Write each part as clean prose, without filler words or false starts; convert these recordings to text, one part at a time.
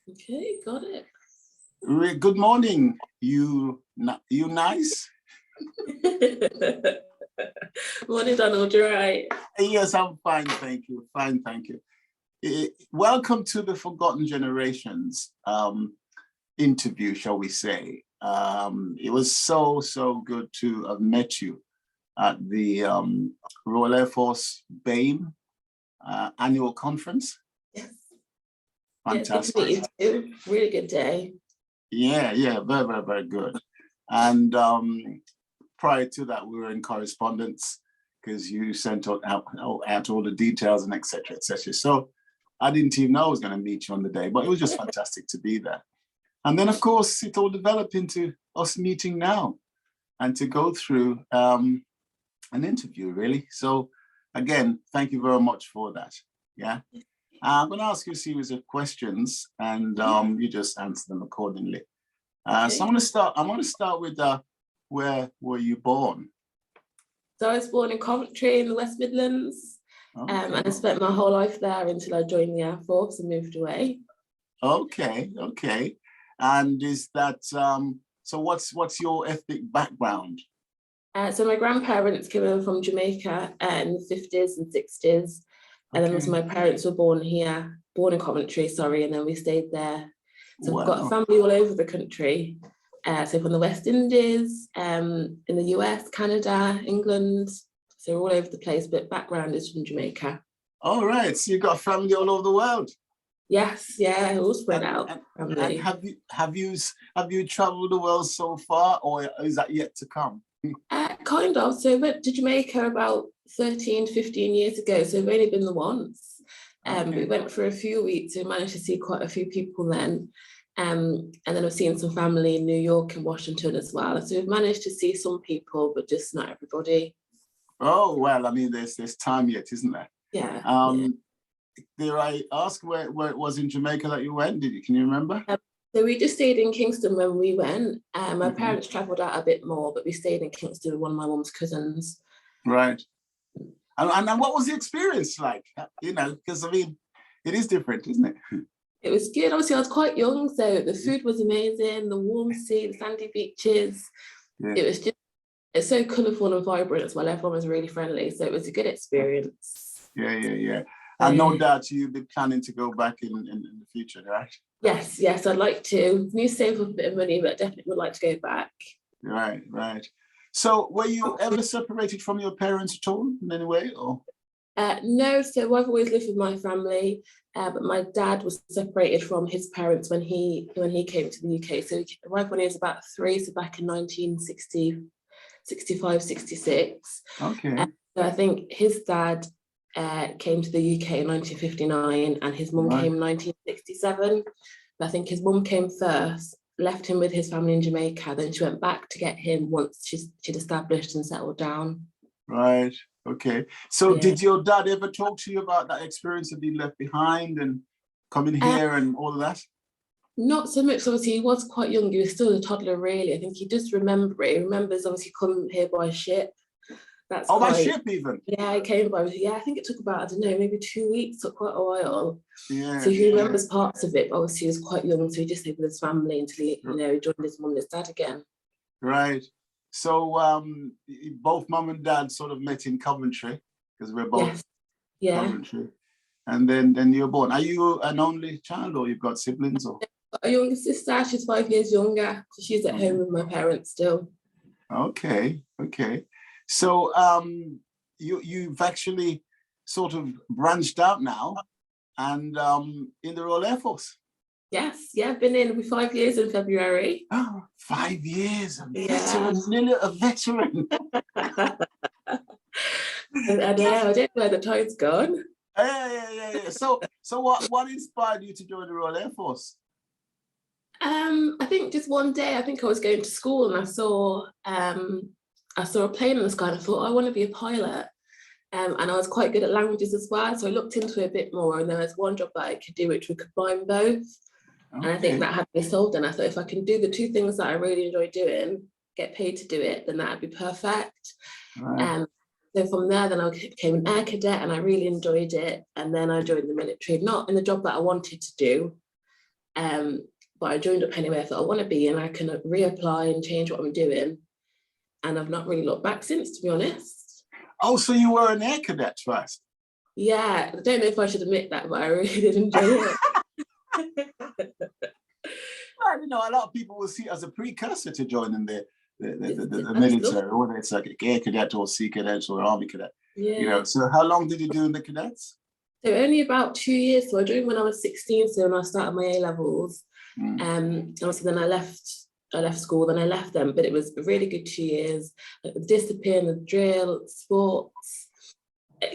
Okay, got it. Good morning, Yewniece. Morning, Donald, you're right. Yes, I'm fine, thank you. Fine, thank you. Welcome to the Forgotten Generations interview, shall we say. It was so good to have met you at the Royal Air Force BAME annual conference. Yes. Fantastic. Yeah, good to meet you too. Really good day. Yeah, very good. And prior to that, we were in correspondence because you sent out all the details and etc. So I didn't even know I was going to meet you on the day, but it was just fantastic to be there. And then, of course, it all developed into us meeting now and to go through an interview, really. So again, thank you very much for that. Yeah. I'm going to ask you a series of questions and you just answer them accordingly. Okay. So I'm going to start with where were you born? So I was born in Coventry in the West Midlands. Okay. And I spent my whole life there until I joined the Air Force and moved away. Okay. And is that, so what's your ethnic background? So my grandparents came over from Jamaica in the 50s and 60s. And then my parents were born in Coventry, and then we stayed there. So we've got a family all over the country. So from the West Indies, in the US, Canada, England. So we're all over the place, but background is from Jamaica. All right, so you've got family all over the world. Yes, yeah, all spread out. And have you traveled the world so far, or is that yet to come? Kind of. So I went to Jamaica about 13, 15 years ago. So I've only been there once. We went for a few weeks. We managed to see quite a few people then. And then I've seen some family in New York and Washington as well. So we've managed to see some people, but just not everybody. Oh, well, I mean, there's time yet, isn't there? Yeah. Did I ask where it was in Jamaica that you went? Can you remember? So we just stayed in Kingston when we went. My parents travelled out a bit more, but we stayed in Kingston with one of my mum's cousins. Right. And what was the experience like? You know, because I mean, it is different, isn't it? It was good. Obviously, I was quite young, so the food was amazing. The warm sea, the sandy beaches. Yeah. It's so colourful and vibrant as well. Everyone was really friendly, so it was a good experience. Yeah. And no doubt you'll be planning to go back in the future, right? Yes, I'd like to. Need to save up a bit of money, but definitely would like to go back. Right. So were you ever separated from your parents at all in any way? Or? No, so I've always lived with my family, but my dad was separated from his parents when he came to the UK. So he arrived when he was about 3, so back in 1965, 66. Okay. So I think his dad came to the UK in 1959 and his mum came in 1967. But I think his mum came first, left him with his family in Jamaica, then she went back to get him once she'd established and settled down. Right, okay. So did your dad ever talk to you about that experience of being left behind and coming here and all of that? Not so much, obviously he was quite young, he was still a toddler really. I think he does remember it. He remembers obviously coming here by ship. That's by ship even? Yeah, I came by, I think it took about, I don't know, maybe 2 weeks, took quite a while. Yeah. So he remembers parts of it, but obviously he was quite young, so he just stayed with his family until he, joined his mum and his dad again. Right. So both mum and dad sort of met in Coventry, because we're both Coventry. And then you're born. Are you an only child or you've got siblings? Or? A younger sister, she's 5 years younger, so she's at home with my parents still. Okay. So you've actually sort of branched out now and in the Royal Air Force. Yes, I've been in 5 years in February. Oh, 5 years, nearly a veteran. I don't know where the time's gone. Yeah. So what inspired you to join the Royal Air Force? I think just one day, I think I was going to school and I saw a plane in the sky and I thought, I want to be a pilot. And I was quite good at languages as well. So I looked into it a bit more and there was one job that I could do which would combine both. And I think that had me sold. And I thought if I can do the two things that I really enjoy doing, get paid to do it, then that'd be perfect. Right. So from there, then I became an air cadet and I really enjoyed it. And then I joined the military, not in the job that I wanted to do, But I joined up anyway. I thought I want to be, and I can reapply and change what I'm doing. And I've not really looked back since, to be honest. Oh, so you were an air cadet first? Yeah, I don't know if I should admit that, but I really did enjoy it. I don't know, a lot of people will see it as a precursor to joining the military, whether it's like air cadet or sea cadet or army cadet. Yeah. You know, so how long did you do in the cadets? So only about 2 years. So I joined when I was 16, so when I started my A levels. And also then I left school, then I left them, but it was a really good 2 years. Like the discipline, the drill, sports,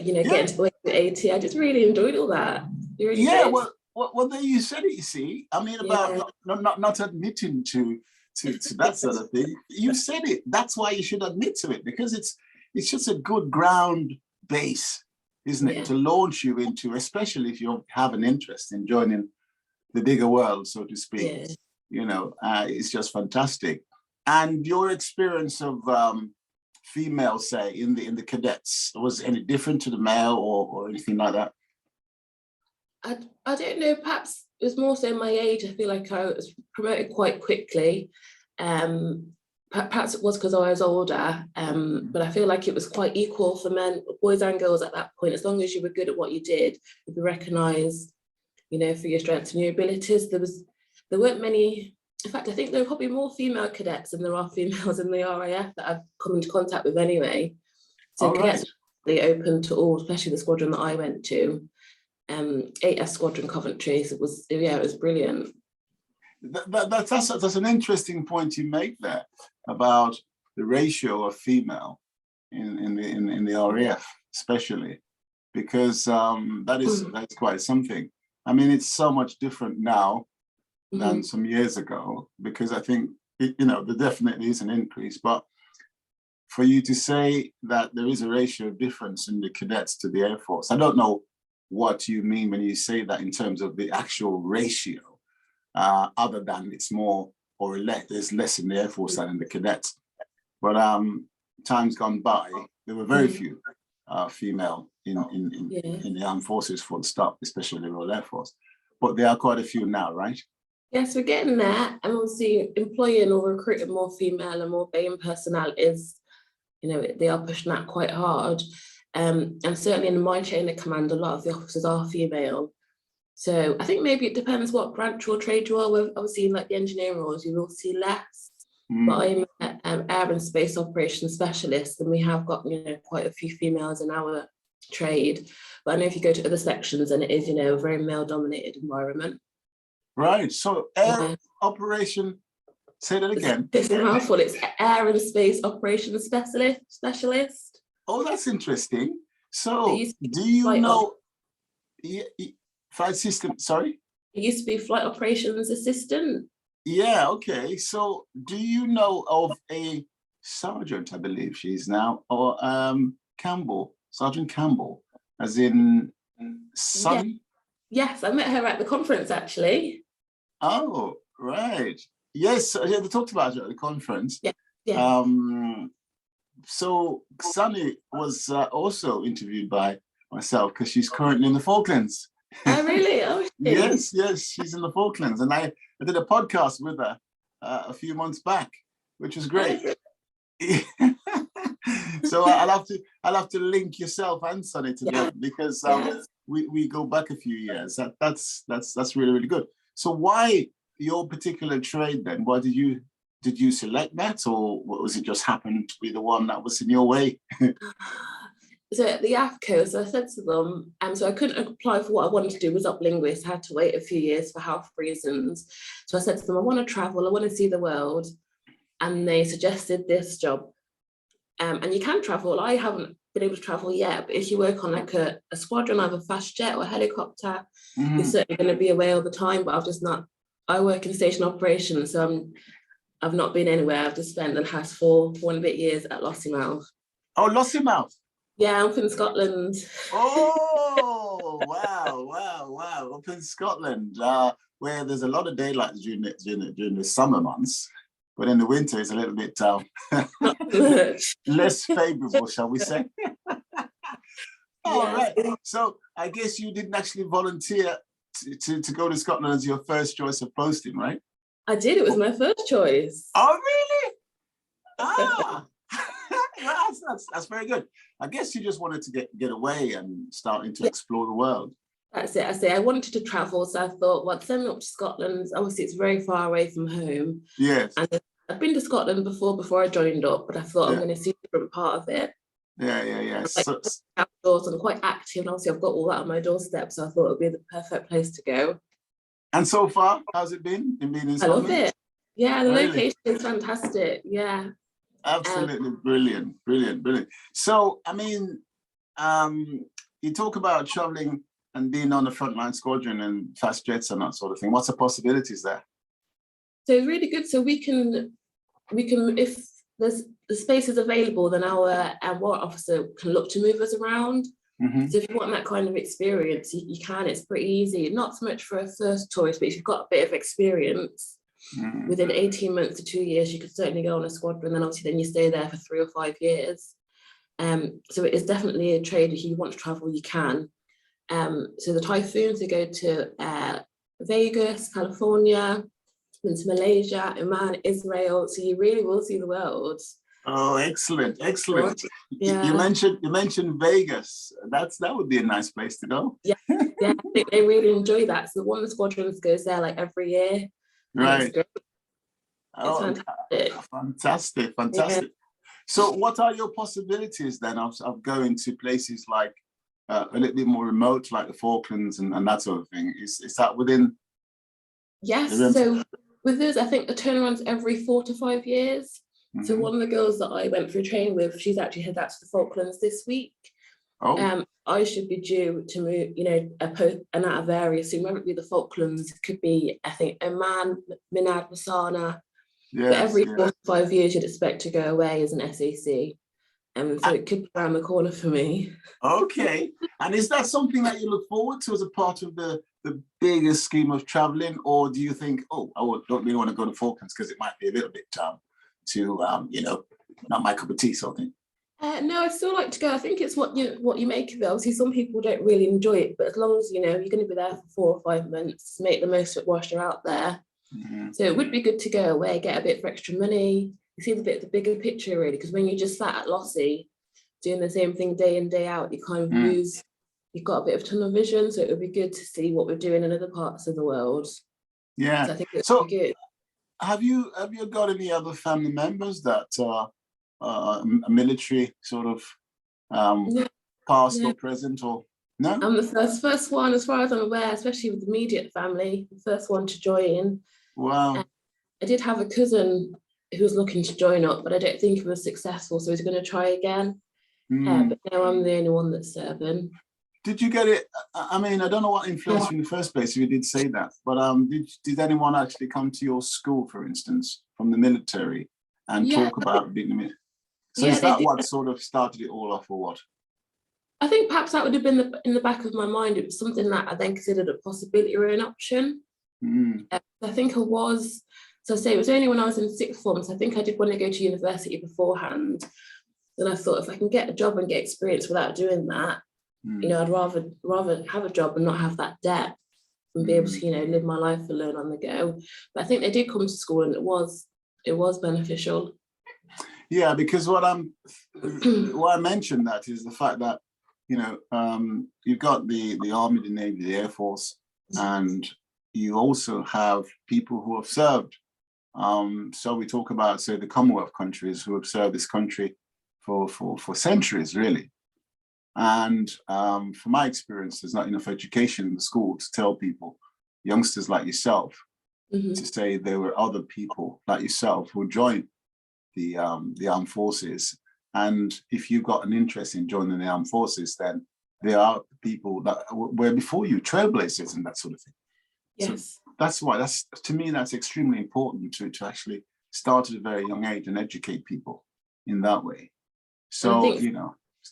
you know, getting to the AT. I just really enjoyed all that. Really did. Well, there you said it, you see. I mean, about not admitting to that sort of thing. You said it. That's why you should admit to it, because it's just a good ground base, isn't it, to launch you into, especially if you have an interest in joining the bigger world, so to speak. You know, it's just fantastic. And your experience of female, say, in the cadets, was any different to the male or anything like that? I don't know, perhaps it was more so my age. I feel like I was promoted quite quickly. Perhaps it was because I was older, but I feel like it was quite equal for men, boys and girls at that point. As long as you were good at what you did, you'd be recognised, you know, for your strengths and your abilities. There weren't many, in fact, I think there are probably more female cadets than there are females in the RAF that I've come into contact with anyway. So cadets are really open to all, especially the squadron that I went to. 8S Squadron Coventry, so it was brilliant. That's an interesting point you make there about the ratio of female in the RAF, especially, because that's quite something. I mean, it's so much different now than some years ago, because I think you know, there definitely is an increase, but for you to say that there is a ratio difference in the cadets to the Air Force, I don't know what you mean when you say that in terms of the actual ratio, other than it's more or less, there's less in the Air Force than in the cadets. But times gone by, there were very few female in the armed forces, full stop, especially the Royal Air Force. But there are quite a few now, right? Yes, we're getting there, and we'll see employing or recruiting more female and more BAME personnel is, you know, they are pushing that quite hard. And certainly in my chain of command, a lot of the officers are female. So I think maybe it depends what branch or trade you are. Obviously, like the engineering roles, you will see less. But I'm an air and space operations specialist, and we have got, you know, quite a few females in our trade. But I know if you go to other sections, and it is, you know, a very male-dominated environment. Right. So air operation. Say that again. It's a mouthful. It's air and space operations specialist. Oh, that's interesting. So do you know flight system, sorry? It used to be flight operations assistant. Yeah, okay. So do you know of a sergeant, I believe she's now, or Campbell, Sergeant Campbell, as in Sunny? Yes, I met her at the conference, actually. Oh, right. Yes, yeah, they talked about it at the conference. Yeah. So Sunny was also interviewed by myself because she's currently in the Falklands. Oh, really? Oh, yes, she's in the Falklands, and I did a podcast with her a few months back, which was great. So I'll have to link yourself and Sunny together because we go back a few years. That's really, really good. So why your particular trade then? Why did you select that, or was it just happened to be the one that was in your way? So at the AFCO, so I said to them, so I couldn't apply for what I wanted to do, was up linguist. I had to wait a few years for health reasons. So I said to them, I want to travel, I want to see the world. And they suggested this job. And you can travel. I haven't been able to travel yet, but if you work on like a squadron, either fast jet or helicopter, you're certainly going to be away all the time, but I work in station operations, so I've not been anywhere. I've just spent the last 4.5 years at Lossiemouth. Oh, Lossiemouth. Yeah, I'm from Scotland. Oh, wow. Up in Scotland, where there's a lot of daylight during the summer months, but in the winter it's a little bit less favorable, shall we say? All right. So I guess you didn't actually volunteer to go to Scotland as your first choice of posting, right? I did. It was my first choice. Oh, really? Ah, that's very good. I guess you just wanted to get away and starting to explore the world. That's it. I say I wanted to travel, so I thought, well, send me up to Scotland. Obviously, it's very far away from home. Yes. And I've been to Scotland before I joined up, but I thought I'm Yeah. going to see a different part of it. Yeah. Like, So, outdoors, I'm quite active, and obviously I've got all that on my doorstep, so I thought it would be the perfect place to go. and so far, how's it been in being in I love Scotland? it. Yeah, the Really? location is fantastic. Yeah. Absolutely brilliant. So, I mean, you talk about traveling and being on the frontline squadron and fast jets and that sort of thing. What's the possibilities there? So it's really good. So we can if there's the space is available, then our warrant officer can look to move us around. Mm-hmm. So if you want that kind of experience, you can. It's pretty easy. Not so much for a first tourist, but if you've got a bit of experience, within 18 months to 2 years, you could certainly go on a squadron. Then obviously, then you stay there for 3 or 5 years. So it is definitely a trade. If you want to travel, you can. So the typhoons, they go to Vegas, California, into Malaysia, Oman, Israel. So you really will see the world. Oh, excellent. Yeah. You mentioned Vegas. That would be a nice place to go. Yeah, I think they really enjoy that. So one of the squadrons goes there like every year. Right. It's fantastic. Yeah. So what are your possibilities then of going to places like a little bit more remote, like the Falklands and that sort of thing? Is that within? Yes. So with us, I think the turnaround's every 4 to 5 years. Mm-hmm. So one of the girls that I went through training with, she's actually headed out to the Falklands this week. Oh. I should be due to move, an out of area soon. Whether it be the Falklands, it could be, I think, Oman, Minad, Masana. Yes, but every 4 to 5 years, you'd expect to go away as an SAC. So it could be around the corner for me. Okay. And is that something that you look forward to as a part of the bigger scheme of traveling? Or do you think, I don't really want to go to Falklands because it might be a little bit not my cup of tea sort of thing? No, I still like to go. I think it's what you make of it. Obviously, some people don't really enjoy it, but as long as you're going to be there for 4 or 5 months, make the most of it whilst you're out there. Mm-hmm. So it would be good to go away, get a bit of extra money. You see the bigger picture really, because when you just sat at Lossy doing the same thing day in day out, you kind of lose. You've got a bit of tunnel vision, so it would be good to see what we're doing in other parts of the world. Yeah. So I think it would be good. Have you got any other family members that are a military sort of past or present, or no? I'm the first one, as far as I'm aware, especially with the immediate family, the first one to join. Wow. I did have a cousin who was looking to join up, but I don't think he was successful, so he's going to try again. But now I'm the only one that's serving. Did you get it? I mean, I don't know what influenced you in the first place if you did say that, but did anyone actually come to your school, for instance, from the military and talk about being the military? So is that what sort of started it all off, or what? I think perhaps that would have been in the back of my mind. It was something that I then considered a possibility or an option. I think it was, so I say it was only when I was in sixth form, so I think I did want to go to university beforehand. Then I thought if I can get a job and get experience without doing that, I'd rather have a job and not have that debt and be able to, live my life and learn on the go. But I think they did come to school and it was beneficial. Yeah, because what I mentioned that is the fact that, you've got the Army, the Navy, the Air Force, and you also have people who have served. So we talk about, say, the Commonwealth countries who have served this country for centuries, really. And from my experience, there's not enough education in the school to tell people, youngsters like yourself, to say there were other people like yourself who joined the armed forces. And if you've got an interest in joining the armed forces, then there are people that were before you, trailblazers and that sort of thing. Yes. So that's why to me, that's extremely important to actually start at a very young age and educate people in that way. So,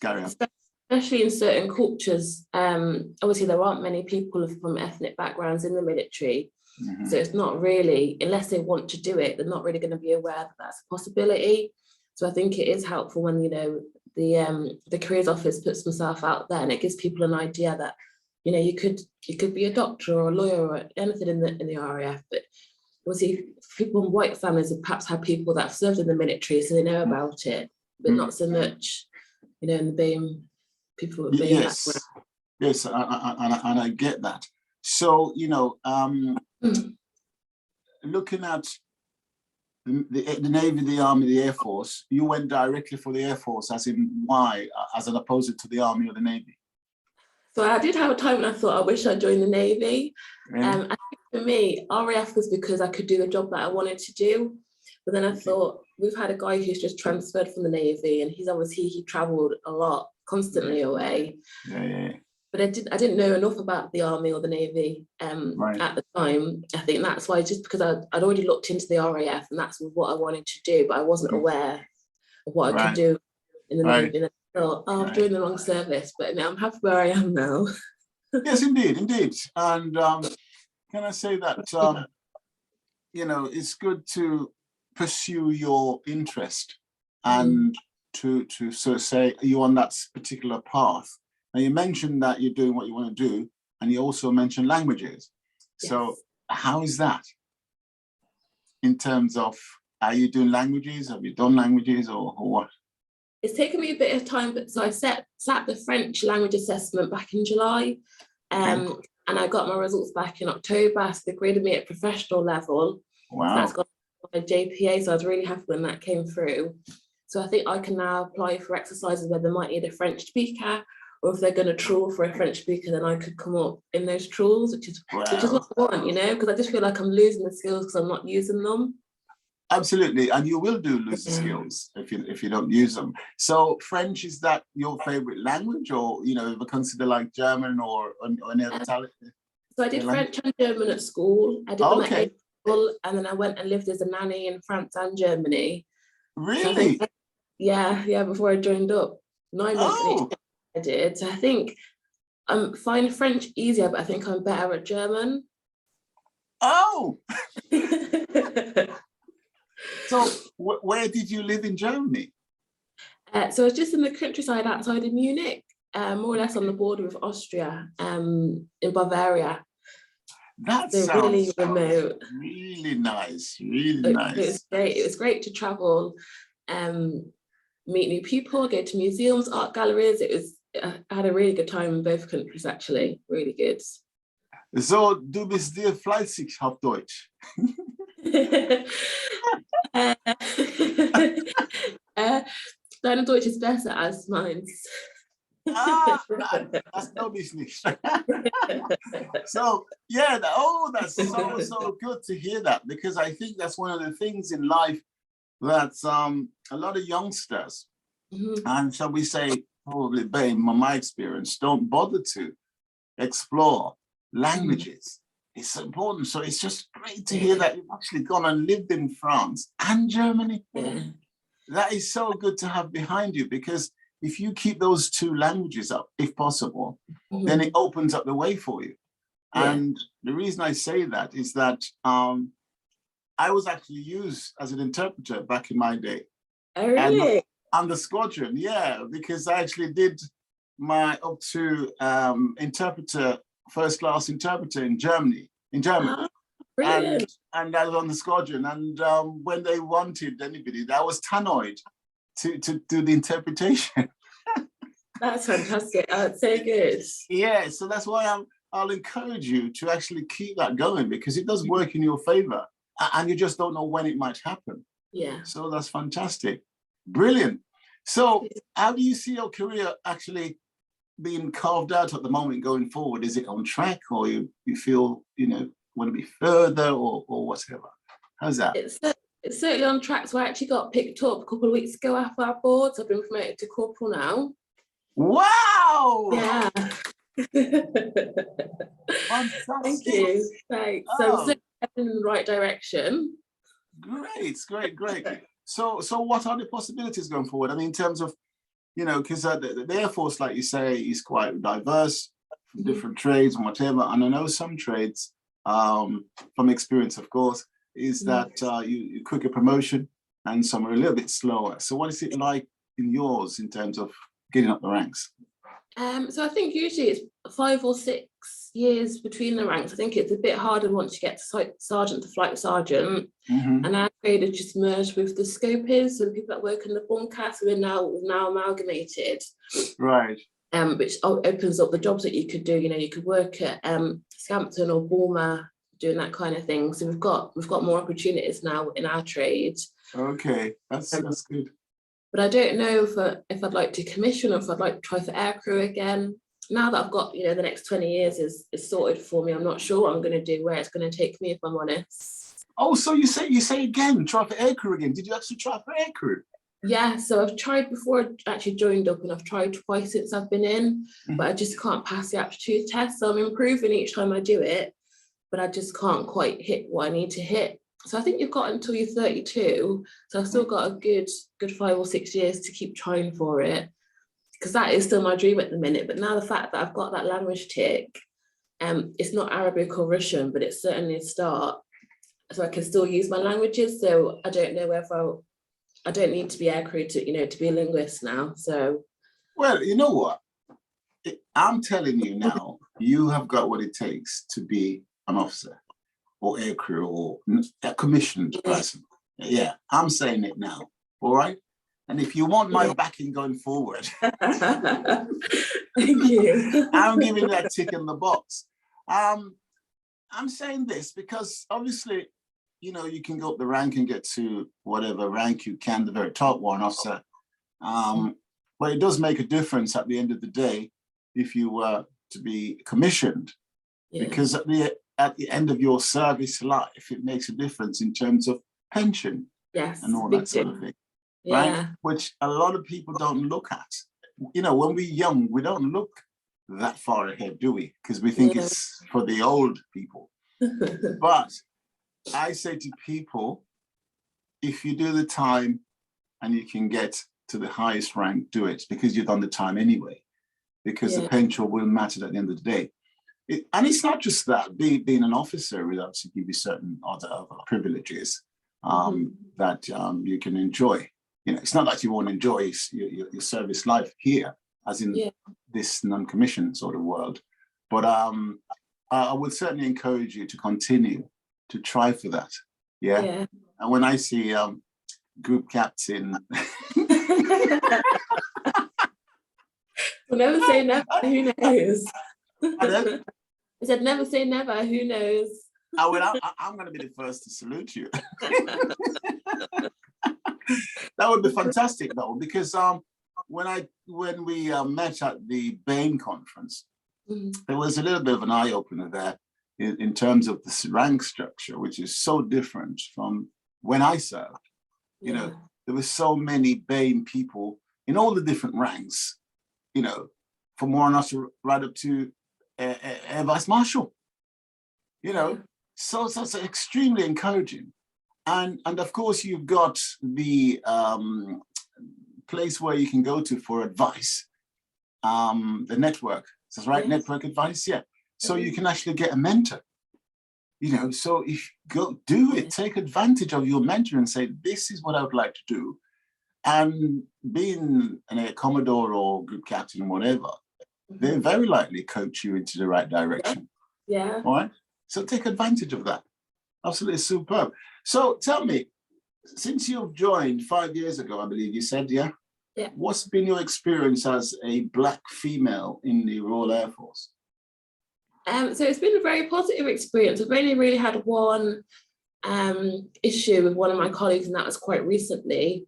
carry on. Especially in certain cultures, obviously there aren't many people from ethnic backgrounds in the military. So it's not really, unless they want to do it, they're not really going to be aware that that's a possibility. So I think it is helpful when, the careers office puts themselves out there and it gives people an idea that you know, you could be a doctor or a lawyer or anything in the RAF, but obviously people in white families have perhaps had people that have served in the military, so they know about it, but not so much, you know, in the BAME, people with BAME background. Yes, and I get that. So, you know, looking at the Navy, the Army, the Air Force, you went directly for the Air Force, as in why, as an opposed to the Army or the Navy? So I did have a time when I thought I wish I'd joined the Navy. Really? I think for me, RAF was because I could do the job that I wanted to do. But then I thought, we've had a guy who's just transferred from the Navy, and he travelled a lot, constantly away. Yeah. But I didn't know enough about the Army or the Navy at the time. I think that's why, just because I'd already looked into the RAF and that's what I wanted to do, but I wasn't aware of what I could do in the Navy. And I thought, oh, I've joined the wrong service, but I'm happy where I am now. Yes, indeed. And can I say that, you know, it's good to pursue your interest and to sort of say you're on that particular path. Now, you mentioned that you're doing what you want to do, and you also mentioned languages. So how is that in terms of, are you doing languages? Have you done languages or what? It's taken me a bit of time, but so I sat the French language assessment back in July, and I got my results back in October, so they graded me at professional level. Wow. So that's got my JPA, so I was really happy when that came through. So I think I can now apply for exercises where they might need a French speaker, or if they're going to trawl for a French speaker, then I could come up in those trawls, which is what I want, you know, because I just feel like I'm losing the skills because I'm not using them. Absolutely, and you will lose the skills if you don't use them. So French, is that your favorite language, or, you know, ever consider like German or any other talent? So I did French and German at school. I did them at A level, and then I went and lived as a nanny in France and Germany. Really? So yeah, before I joined up. 9 months in each I did. So I think I find French easier, but I think I'm better at German. Oh! So where did you live in Germany? So I was just in the countryside outside of Munich, more or less on the border with Austria, in Bavaria. That so sounds really remote. Really nice, really nice. It was great. It was great to travel, meet new people, go to museums, art galleries. I had a really good time in both countries, actually. Really good. So, du bist sehr fleißig auf Deutsch. Deine Deutsch is better as mine. Das glaube ich nicht. So, yeah, that's so good to hear that, because I think that's one of the things in life that a lot of youngsters, and shall we say, probably in my experience, don't bother to explore languages. It's so important. So it's just great to hear that you've actually gone and lived in France and Germany. That is so good to have behind you, because if you keep those two languages up, if possible, then it opens up the way for you. And the reason I say that is that I was actually used as an interpreter back in my day. Oh, really? On the squadron, because I actually did my up to first class interpreter in Germany. Oh, brilliant. And I was on the squadron, and when they wanted anybody, that was tannoyed to do the interpretation. That's fantastic. Oh, it's so good. Yeah, so that's why I'll encourage you to actually keep that going, because it does work in your favor, and you just don't know when it might happen. Yeah. So that's fantastic. Brilliant. So how do you see your career actually being carved out at the moment going forward? Is it on track, or you feel, you know, want to be further, or whatever? How's that? It's certainly on track. So I actually got picked up a couple of weeks ago after our board. So I've been promoted to corporal now. Wow! Yeah. Fantastic. Thank you. Thanks. So I'm certainly in the right direction. Great. So what are the possibilities going forward? I mean, in terms of, you know, because the Air Force, like you say, is quite diverse, from different trades and whatever. And I know some trades, from experience, of course, is that you quicker promotion, and some are a little bit slower. So what is it like in yours in terms of getting up the ranks? So I think usually it's 5 or 6 years between the ranks. I think it's a bit harder once you get to sergeant to flight sergeant. And our grade has just merged with the scopers, so the people that work in the bunkers, we're now amalgamated. Right. Which opens up the jobs that you could do. You know, you could work at Scampton or Bournemouth doing that kind of thing. So we've got more opportunities now in our trade. Okay, that's good. But I don't know if I'd like to commission or if I'd like to try for aircrew again. Now that I've got, you know, the next 20 years is sorted for me, I'm not sure what I'm going to do, where it's going to take me, if I'm honest. Oh, so you say again, try for aircrew again. Did you actually try for aircrew? Yeah, so I've tried before I actually joined up, and I've tried twice since I've been in, but I just can't pass the aptitude test. So I'm improving each time I do it, but I just can't quite hit what I need to hit. So I think you've got until you're 32. So I've still got a good 5 or 6 years to keep trying for it, because that is still my dream at the minute. But now the fact that I've got that language tick, it's not Arabic or Russian, but it's certainly a start. So I can still use my languages. So I don't know whether I don't need to be aircrew to, you know, to be a linguist now. So, well, you know what? I'm telling you now, you have got what it takes to be an officer or aircrew or a commissioned person. Yeah, I'm saying it now. All right. And if you want my backing going forward, thank you. I'm giving that tick in the box. I'm saying this because obviously, you know, you can go up the rank and get to whatever rank you can, the very top one, officer. But it does make a difference at the end of the day if you were to be commissioned, because at the end of your service life, it makes a difference in terms of pension and all that sort of thing, right? Which a lot of people don't look at. You know, when we're young, we don't look that far ahead, do we? Because we think it's for the old people. But I say to people, if you do the time and you can get to the highest rank, do it, because you've done the time anyway, because the pension will matter at the end of the day. And it's not just that, being an officer will obviously give you certain other privileges that you can enjoy. You know, it's not that you won't enjoy your service life here, as in this non-commissioned sort of world. But I would certainly encourage you to continue to try for that. Yeah. And when I see group captain, we'll never say never, who knows? Pardon? I said never say never, who knows? I'm going to be the first to salute you. That would be fantastic though, because when we met at the Bain conference, there was a little bit of an eye-opener there in terms of the rank structure, which is so different from when I served. You know, there were so many Bain people in all the different ranks, you know, from Warren Officer right up to Air Vice Marshal, you know, so extremely encouraging. And of course, you've got the place where you can go to for advice, the network. Is that right? Network advice, So you can actually get a mentor, you know. So if you do it, take advantage of your mentor and say, this is what I would like to do. And being a Commodore or group captain, whatever, they very likely coach you into the right direction. All right. So take advantage of that. Absolutely superb. So tell me, since you've joined 5 years ago, I believe you said, what's been your experience as a Black female in the Royal Air Force? So it's been a very positive experience. I've only really had one issue with one of my colleagues, and that was quite recently.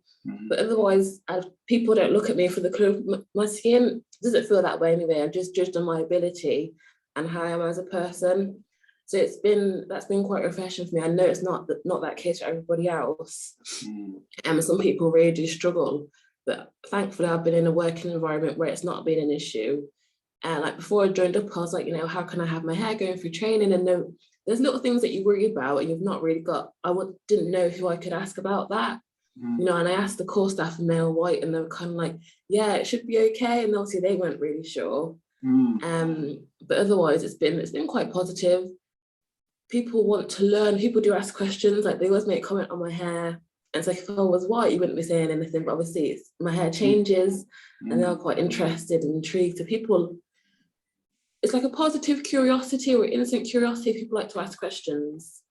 But otherwise, people don't look at me for the colour of my skin. It doesn't feel that way anyway. I'm just judged on my ability and how I am as a person. So that's been quite refreshing for me. I know it's not that case for everybody else. And some people really do struggle. But thankfully, I've been in a working environment where it's not been an issue. And like before I joined up, I was like, you know, how can I have my hair going through training? And there's little things that you worry about and you've not really got. Didn't know who I could ask about that. You know, and I asked the core staff, male, white, and they were kind of like, yeah, it should be okay. And obviously they weren't really sure. But otherwise, it's been quite positive. People want to learn. People do ask questions. Like they always make a comment on my hair. And it's like, if I was white, you wouldn't be saying anything. But obviously, my hair changes, and they're quite interested and intrigued. So people it's like a positive curiosity or innocent curiosity. People like to ask questions.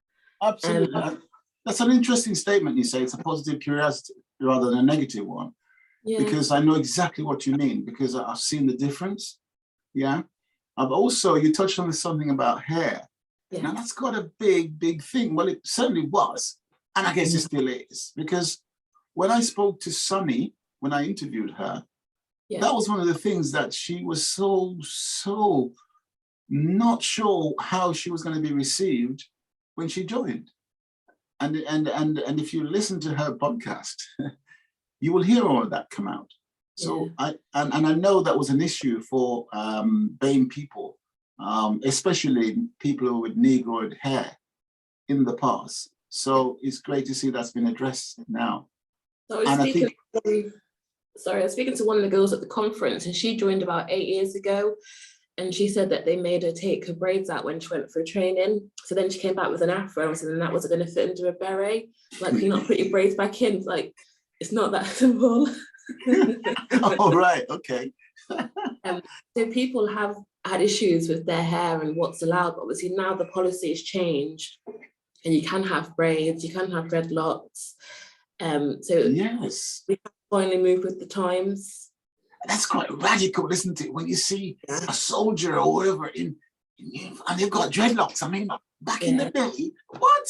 Absolutely. That's an interesting statement. You say it's a positive curiosity rather than a negative one, because I know exactly what you mean, because I've seen the difference. Yeah. I've also, you touched on something about hair. Yeah. Now that's got a big thing. Well, it certainly was. And I guess it still is, because when I spoke to Sunny, when I interviewed her, that was one of the things that she was so not sure how she was going to be received when she joined. And if you listen to her podcast, you will hear all of that come out. So I know that was an issue for BAME people, especially people with Negroid hair in the past. So it's great to see that's been addressed now. So I was speaking to one of the girls at the conference, and she joined about 8 years ago. And she said that they made her take her braids out when she went for training. So then she came back with an afro, and so then that wasn't going to fit into a beret. Like, can you not put your braids back in? Like, it's not that simple. Oh, right, okay. So people have had issues with their hair and what's allowed, but obviously now the policy has changed, and you can have braids, you can have dreadlocks. So yes, we have finally moved with the times. That's quite radical, isn't it? When you see a soldier or whatever and they've got dreadlocks. I mean, back in the day, what?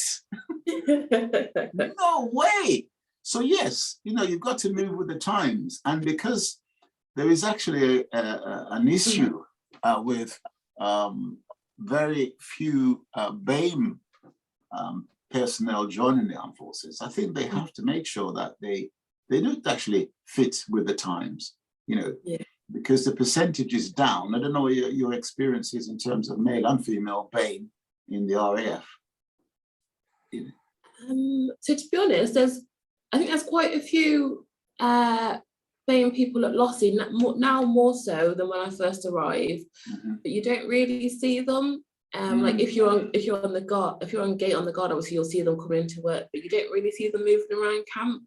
No way. So yes, you've got to move with the times. And because there is actually an issue with very few BAME personnel joining the armed forces, I think they have to make sure that they don't actually fit with the times. Because the percentage is down. I don't know what your experience is in terms of male and female BAME in the RAF. So to be honest, I think there's quite a few BAME people at Lossy now more so than when I first arrived. But you don't really see them. Like if you're on the guard, if you're on gate on the guard, obviously you'll see them coming into work, but you don't really see them moving around camp.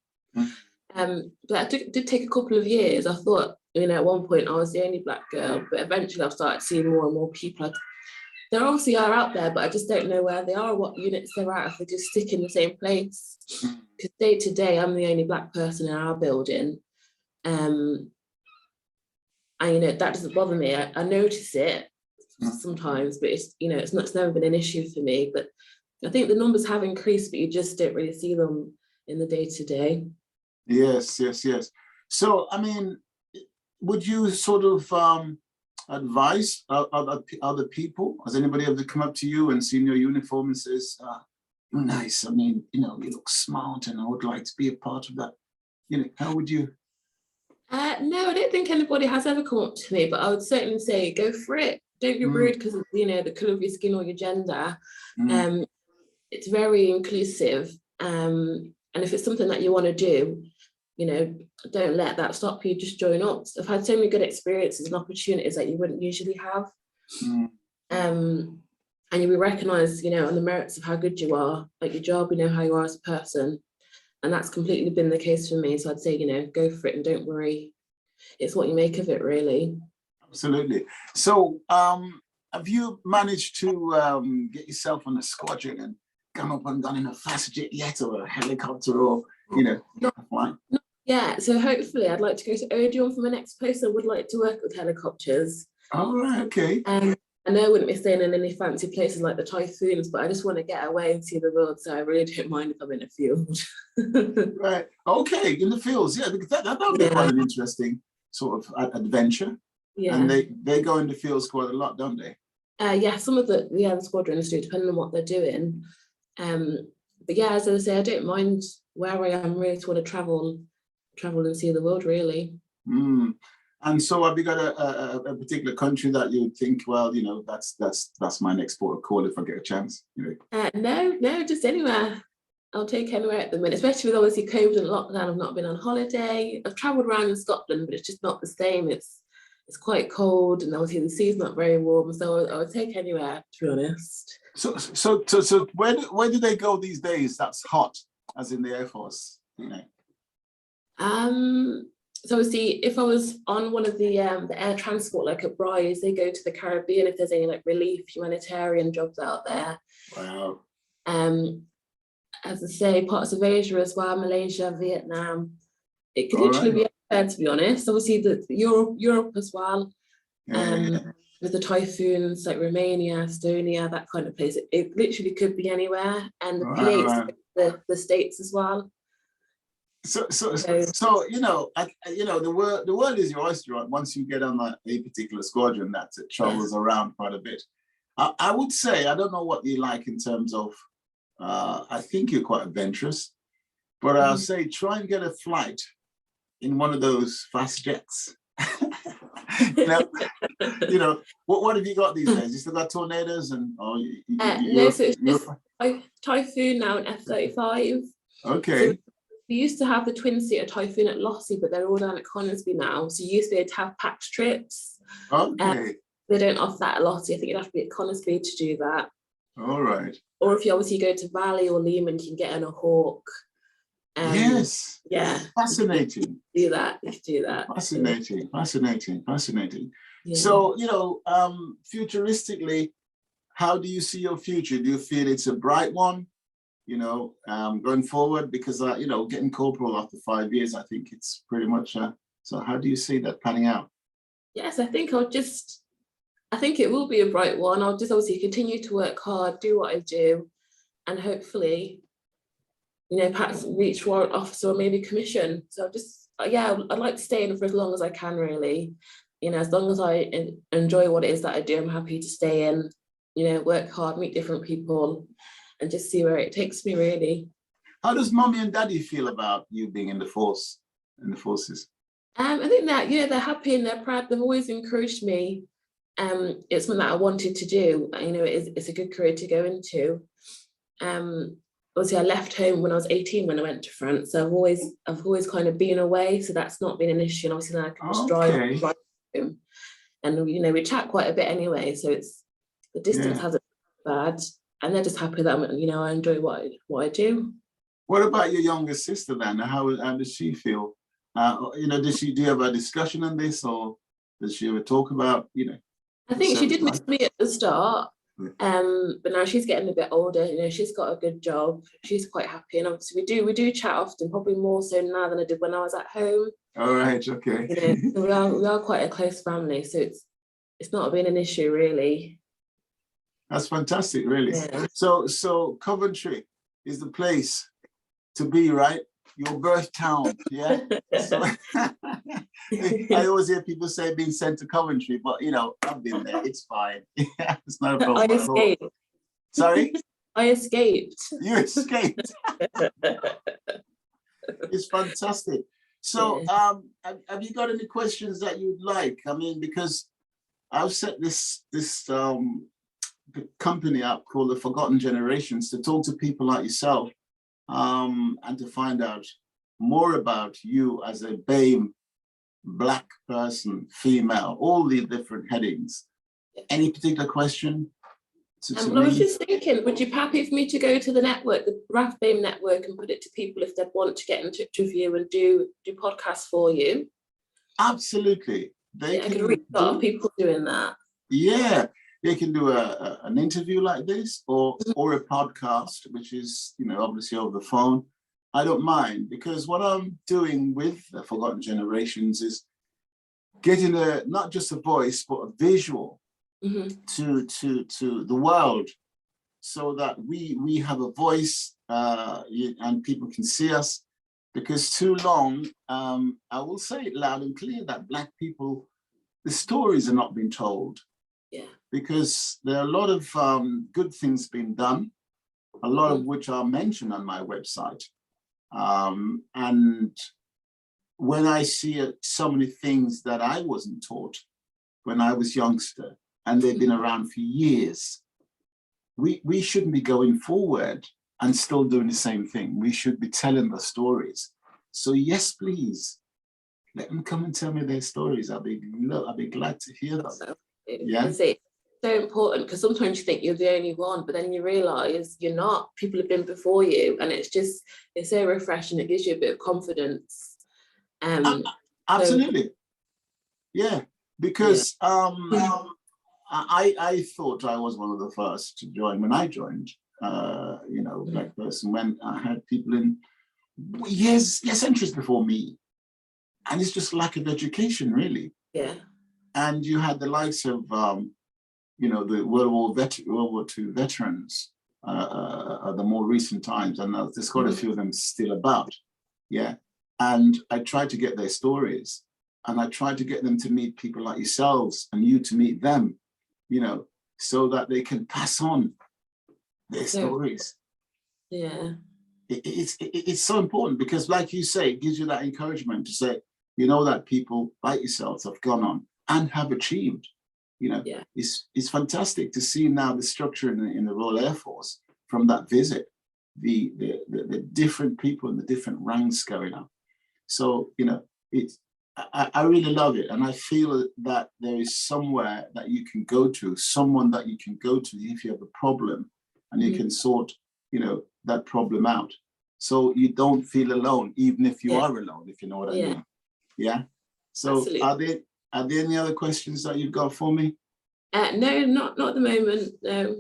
But it did take a couple of years. I thought, at one point I was the only black girl, but eventually I've started seeing more and more people. There obviously are out there, but I just don't know where they are, what units they're at, if they just stick in the same place. Because day to day, I'm the only black person in our building. And that doesn't bother me. I notice it sometimes, but it's never been an issue for me. But I think the numbers have increased, but you just don't really see them in the day to day. Yes. So, I mean, would you sort of advise other people? Has anybody ever come up to you and seen your uniform and says, you're nice, I mean, you look smart and I would like to be a part of that? How would you? No, I don't think anybody has ever come up to me, but I would certainly say go for it. Don't be rude because of, the colour of your skin or your gender. It's very inclusive. And if it's something that you want to do, don't let that stop you. Just join up. I've had so many good experiences and opportunities that you wouldn't usually have. And you'll be recognised, on the merits of how good you are at your job, how you are as a person. And that's completely been the case for me. So I'd say, go for it and don't worry. It's what you make of it, really. Absolutely. So have you managed to get yourself on a squadron and come up and gone in a fast jet yet, or a helicopter, or, Not yet. So hopefully I'd like to go to Odeon for my next post. I would like to work with helicopters. Oh, right, okay. I know I wouldn't be staying in any fancy places like the Typhoons, but I just want to get away and see the world. So I really don't mind if I'm in a field. Right. Okay, in the fields, yeah, because that would be quite an interesting sort of adventure. Yeah. And they go in the fields quite a lot, don't they? Yeah, some of the squadrons do, depending on what they're doing. But yeah, as I say, I don't mind where I am. Really want to travel and see the world, really. And so have you got a particular country that you think, well, that's my next port of call if I get a chance? No, just anywhere. I'll take anywhere at the minute, especially with obviously COVID and lockdown. I've not been on holiday. I've travelled around in Scotland, but it's just not the same. It's quite cold, and obviously the sea's not very warm. So I would take anywhere, to be honest. So where do they go these days? That's hot, as in the Air Force, So obviously, if I was on one of the air transport, like at Rise, they go to the Caribbean if there's any like relief humanitarian jobs out there. Wow. As I say, parts of Asia as well, Malaysia, Vietnam. It could All literally right. be anywhere, to be honest. Obviously, the Europe as well. Yeah. With the typhoons like Romania, Estonia, that kind of place. It literally could be anywhere, and the Right. PA, the States as well. So So you know, the world is your oyster, right? Once you get on a particular squadron that travels around quite a bit. I would say, I don't know what you like in terms of, I think you're quite adventurous, but I'll say try and get a flight in one of those fast jets. you know, what have you got these days? You still got tornadoes and no, so it's just Typhoon now in F-35. Okay. So we used to have the twin-seater Typhoon at Lossy, but they're all down at Conisby now. So you used to be able to have packed trips. Okay. They don't offer that at Lossy. I think you'd have to be at Conisby to do that. All right. Or if you obviously go to Valley or Lehman, you can get on a Hawk. Yes. Yeah. Fascinating. You can do that. Fascinating. Yeah. So, futuristically, how do you see your future? Do you feel it's a bright one, going forward? Because, getting corporal after 5 years, I think it's pretty much, so how do you see that panning out? Yes, I think it will be a bright one. I'll just obviously continue to work hard, do what I do, and hopefully, perhaps reach warrant officer or maybe commission. So I'd like to stay in for as long as I can, really. As long as I enjoy what it is that I do, I'm happy to stay in, work hard, meet different people, and just see where it takes me, really. How does mommy and daddy feel about you being in the forces? I think that, they're happy and they're proud. They've always encouraged me. It's something that I wanted to do. It's a good career to go into. Obviously, I left home when I was 18 when I went to France. So I've always kind of been away. So that's not been an issue. And obviously, now I can just drive home. And we chat quite a bit anyway. So the distance hasn't been bad. And they're just happy that I enjoy what I do. What about your younger sister then? How does she feel? Do you have a discussion on this, or does she ever talk about, I think she did miss me at the start, but now she's getting a bit older. She's got a good job. She's quite happy, and obviously we do chat often, probably more so now than I did when I was at home. All right, okay. So we are quite a close family, so it's not been an issue really. That's fantastic, really. Yeah. So Coventry is the place to be, right? Your birth town, yeah? So, I always hear people say being sent to Coventry, but I've been there, it's fine. It's not a problem. I escaped. Sorry? I escaped. You escaped. It's fantastic. So have you got any questions that you'd like? I mean, because I've set this company up called the Forgotten Generations to talk to people like yourself, and to find out more about you as a BAME, Black person, female, all the different headings. Any particular question to I me? was just thinking, would you be happy for me to go to the network, the RAF BAME network, and put it to people if they want to get in touch with you and do podcasts for you? Absolutely. I could reach a lot of people doing that. Yeah. They can do an interview like this or a podcast, which is, obviously over the phone. I don't mind, because what I'm doing with the Forgotten Generations is getting not just a voice, but a visual to the world, so that we have a voice and people can see us. Because too long, I will say it loud and clear, that Black people, the stories are not being told. Yeah. Because there are a lot of good things being done, a lot of which are mentioned on my website. And when I see so many things that I wasn't taught when I was youngster, and they've been around for years, we shouldn't be going forward and still doing the same thing. We should be telling the stories. So yes, please, let them come and tell me their stories. I'll be glad to hear them. Yeah. So important, because sometimes you think you're the only one, but then you realize you're not. People have been before you, and it's so refreshing. It gives you a bit of confidence. Absolutely. Yeah, because I thought I was one of the first to join when I joined, you know, Black person, when I had people in centuries before me. And it's just lack of education, really. Yeah. And you had the likes of, you know, the World War II veterans, the more recent times, and there's quite a few of them still about. Yeah. And I tried to get their stories, and I tried to get them to meet people like yourselves and you to meet them, you know, so that they can pass on their stories. Yeah. It's so important because, like you say, it gives you that encouragement to say, you know, that people like yourselves have gone on and have achieved. You know, it's fantastic to see now the structure in the Royal Air Force from that visit, the different people and the different ranks going up. So, you know, I really love it. And I feel that there is somewhere that you can go to, someone that you can go to if you have a problem, and you can sort, you know, that problem out. So you don't feel alone, even if you are alone, if you know what I mean. Yeah. So absolutely. Are there any other questions that you've got for me? No, not at the moment, no.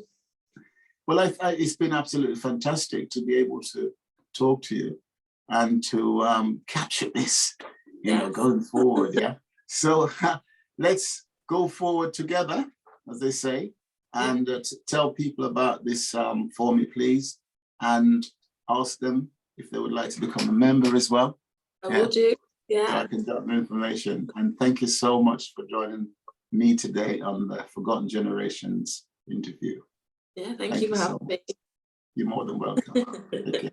Well, it's been absolutely fantastic to be able to talk to you and to capture this, you know, going forward. Yeah. So let's go forward together, as they say, and tell people about this for me, please, and ask them if they would like to become a member as well. I will do. Yeah. So I can get more information. And thank you so much for joining me today on the Forgotten Generations interview. Yeah, thank you for having me. You're more than welcome. Okay.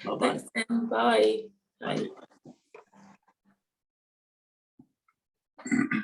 Bye-bye. Thanks, bye. Bye. Bye.